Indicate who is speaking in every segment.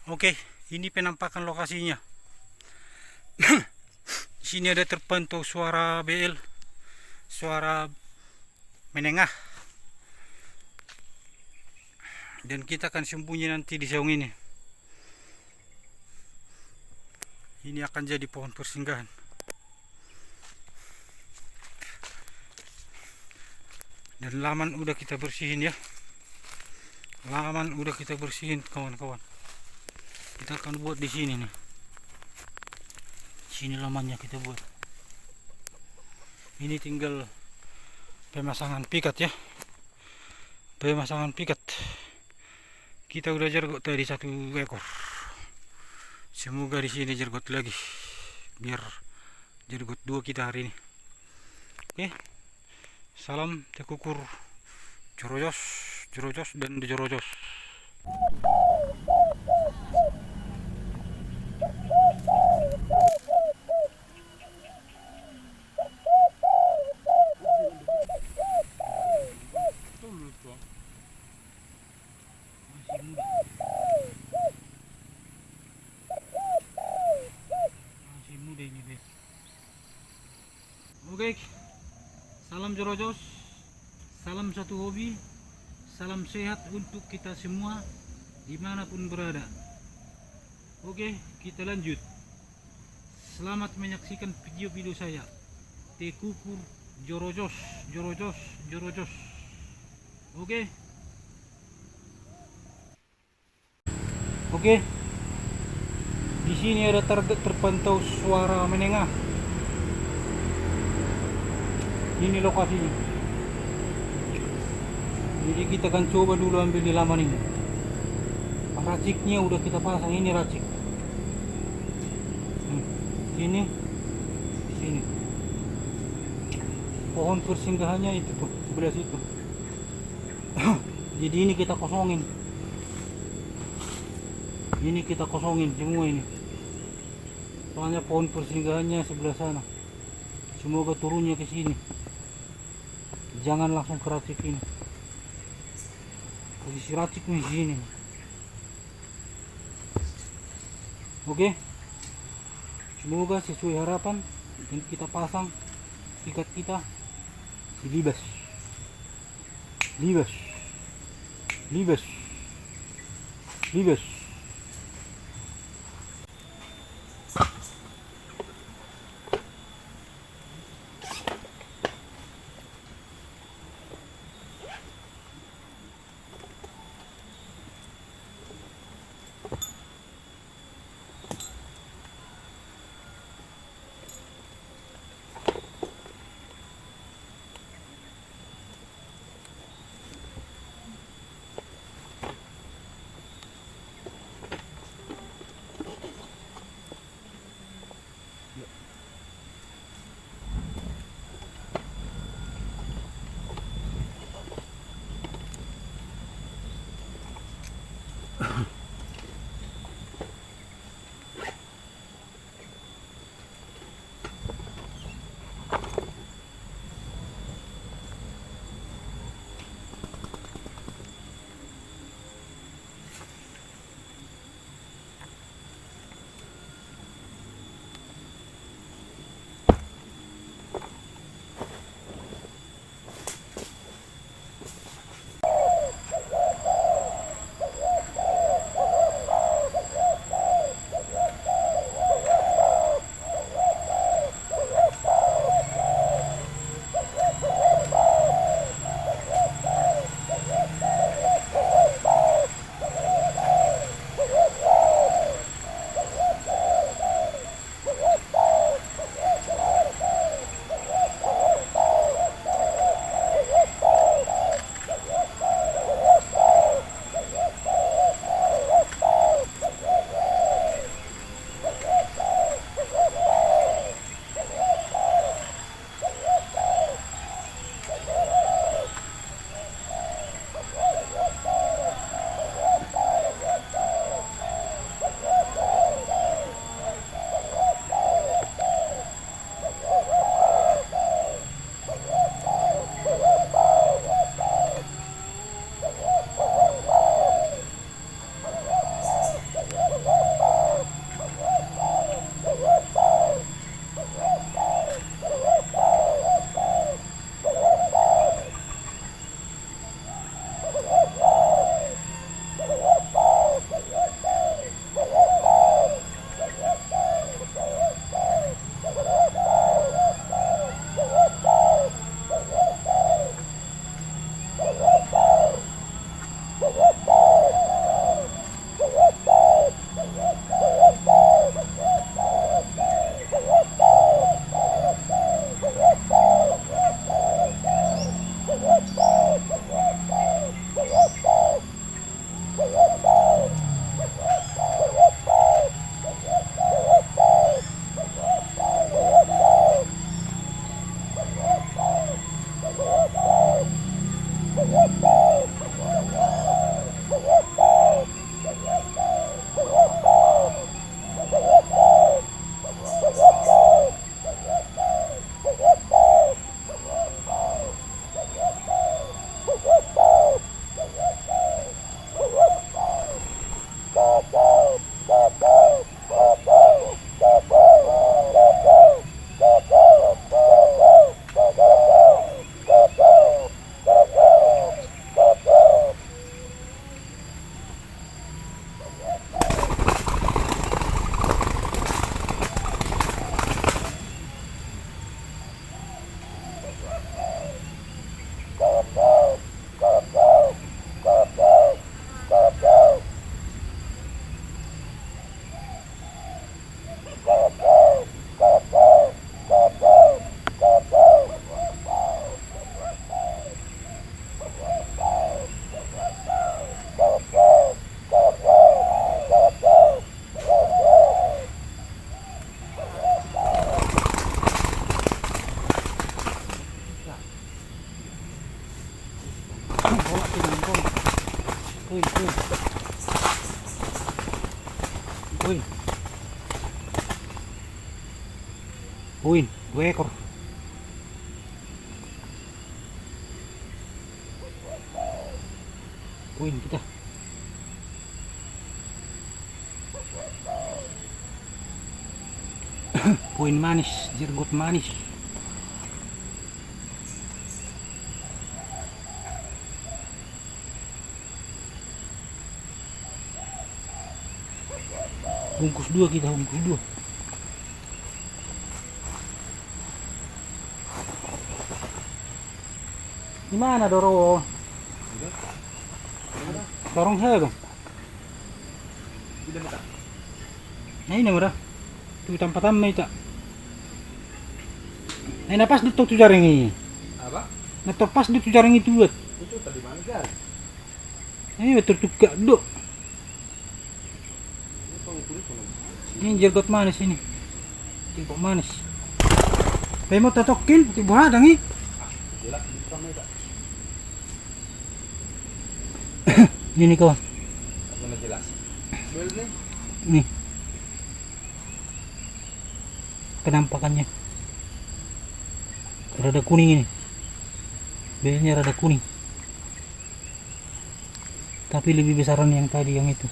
Speaker 1: Oke, ini penampakan lokasinya. Di sini ada terpantau suara BL, suara Menengah. Dan kita akan sembunyi nanti di saung ini. Ini akan jadi pohon persinggahan. Dan laman udah kita bersihin ya. Laman udah kita bersihin kawan-kawan. Kita akan buat di sini nih. Sini lamannya kita buat. Ini tinggal pemasangan pikat ya. Pemasangan pikat. Kita udah jergot tadi 1 ekor. Semoga di sini jergot lagi. Biar jergot 2 kita hari ini. Oke. Salam Tekukur JOROJOS dan JOROJOS. Oke, salam JOROJOS, salam satu hobi, salam sehat untuk kita semua dimanapun berada. Oke, kita lanjut. Selamat menyaksikan video-video saya. Tekukur JOROJOS. Oke. Oke. Di sini ada terpantau suara Menengah. Ini lokasinya. Jadi kita akan coba dulu ambil di laman ini. Raciknya udah kita pasang, ini racik. Sini, sini. Pohon persinggahannya itu tuh, sebelah situ. Jadi ini kita kosongin. Ini kita kosongin semua ini. Soalnya pohon persinggahannya sebelah sana. Semoga turunnya ke sini. Jangan langsung ke racik ini. Posisi racik di sini. Oke. Semoga sesuai harapan dan kita pasang ikat kita libas. Poin. Poin, 2 ekor. Poin kita. Poin manis, jergot manis. Bungkus 2 kita, bungkus 2. Di mana Doro? Dorong saya bang. Nah ini murah. Tu tempat tamai tak. Nah napas di tu jaring ini.
Speaker 2: Apa?
Speaker 1: Nah pas di tu jaring itu buat.
Speaker 2: Itu tadi mana kan?
Speaker 1: Ini betul juga duk. Ini jergot manis ini. Timpuk manis. Saya mau totokin, tiba hadang ini.
Speaker 2: Jelas di tamai tak.
Speaker 1: Ini kawan.
Speaker 2: Mana jelas? Bel nih.
Speaker 1: Nih. Penampakannya. Rada kuning ini. Belnya rada kuning. Tapi lebih besaran yang tadi yang itu.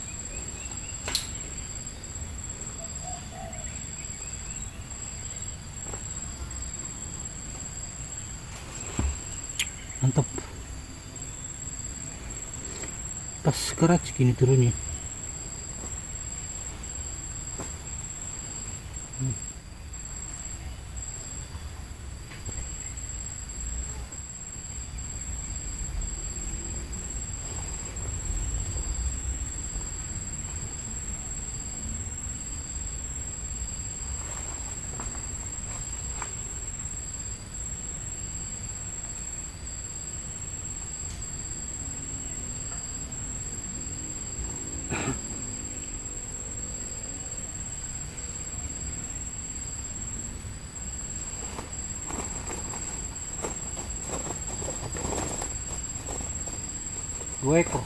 Speaker 1: Mantap. Pas kerat gini turunnya. Dua ekor.